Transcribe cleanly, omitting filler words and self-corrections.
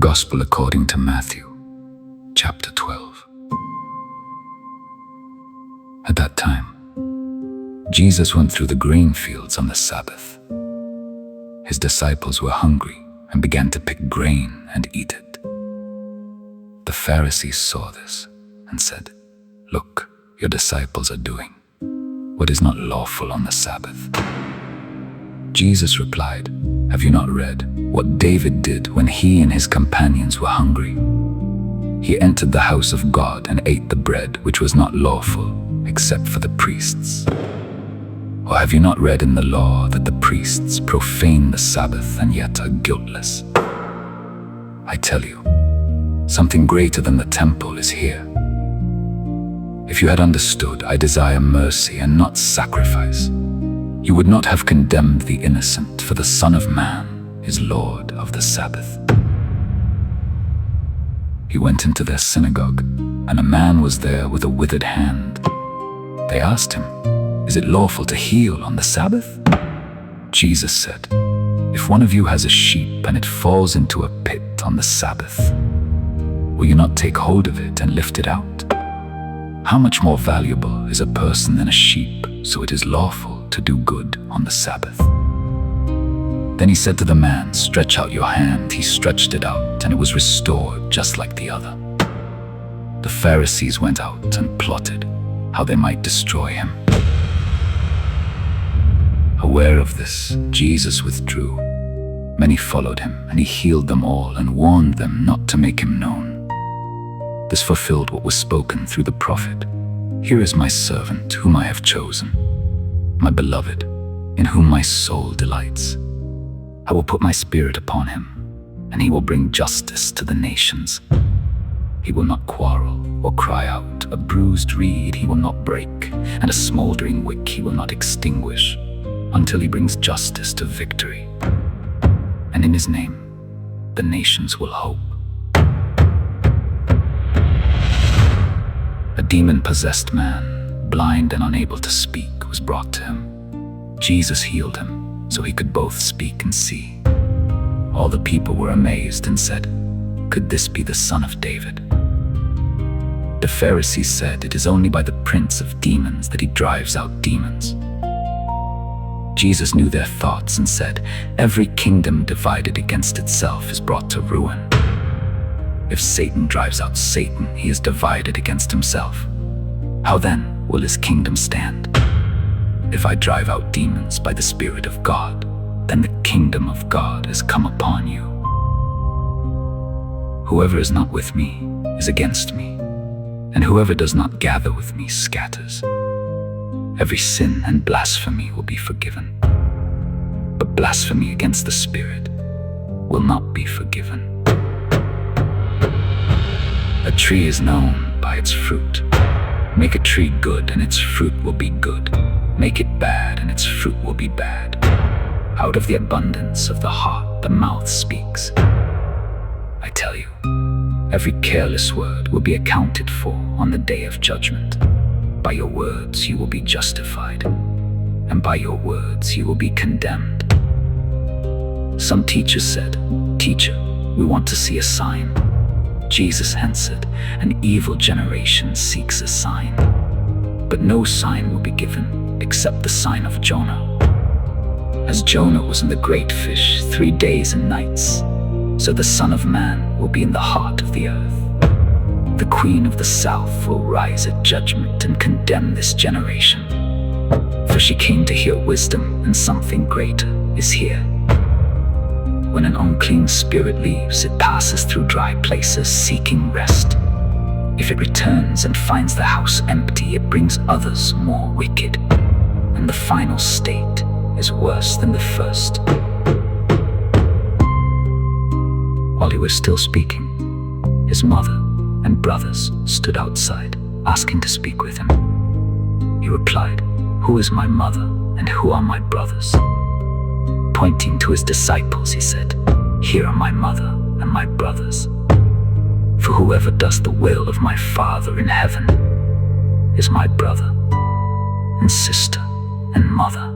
Gospel according to Matthew, chapter 12. At that time, Jesus went through the grain fields on the Sabbath. His disciples were hungry and began to pick grain and eat it. The Pharisees saw this and said, "Look, your disciples are doing what is not lawful on the Sabbath." Jesus replied, "Have you not read what David did when he and his companions were hungry? He entered the house of God and ate the bread which was not lawful, except for the priests. Or have you not read in the law that the priests profane the Sabbath and yet are guiltless? I tell you, something greater than the temple is here. If you had understood, I desire mercy and not sacrifice, you would not have condemned the innocent, for the Son of Man is Lord of the Sabbath." He went into their synagogue, and a man was there with a withered hand. They asked him, "Is it lawful to heal on the Sabbath?" Jesus said, "If one of you has a sheep and it falls into a pit on the Sabbath, will you not take hold of it and lift it out? How much more valuable is a person than a sheep? So it is lawful to do good on the Sabbath." Then he said to the man, "Stretch out your hand." He stretched it out, and it was restored just like the other. The Pharisees went out and plotted how they might destroy him. Aware of this, Jesus withdrew. Many followed him, and he healed them all and warned them not to make him known. This fulfilled what was spoken through the prophet, "Here is my servant whom I have chosen, my beloved, in whom my soul delights. I will put my spirit upon him, and he will bring justice to the nations. He will not quarrel or cry out. A bruised reed he will not break, and a smoldering wick he will not extinguish, until he brings justice to victory. And in his name, the nations will hope." A demon-possessed man, blind and unable to speak, was brought to him. Jesus healed him, so he could both speak and see. All the people were amazed and said, "Could this be the Son of David?" The Pharisees said, "It is only by the prince of demons that he drives out demons." Jesus knew their thoughts and said, "Every kingdom divided against itself is brought to ruin. If Satan drives out Satan, he is divided against himself. How then will his kingdom stand? If I drive out demons by the Spirit of God, then the kingdom of God has come upon you. Whoever is not with me is against me, and whoever does not gather with me scatters. Every sin and blasphemy will be forgiven, but blasphemy against the Spirit will not be forgiven. A tree is known by its fruit. Make a tree good, and its fruit will be good. Make it bad, and its fruit will be bad. Out of the abundance of the heart, the mouth speaks. I tell you, every careless word will be accounted for on the day of judgment. By your words you will be justified, and by your words you will be condemned. Some teachers said, "Teacher, we want to see a sign." Jesus answered, "An evil generation seeks a sign, but no sign will be given except the sign of Jonah. As Jonah was in the great fish 3 days and nights, so the Son of Man will be in the heart of the earth. The Queen of the South will rise at judgment and condemn this generation, for she came to hear wisdom, and something greater is here. When an unclean spirit leaves, it passes through dry places seeking rest. If it returns and finds the house empty, it brings others more wicked, and the final state is worse than the first." While he was still speaking, his mother and brothers stood outside, asking to speak with him. He replied, "Who is my mother and who are my brothers?" Pointing to his disciples, he said, "Here are my mother and my brothers. For whoever does the will of my Father in heaven is my brother and sister and mother."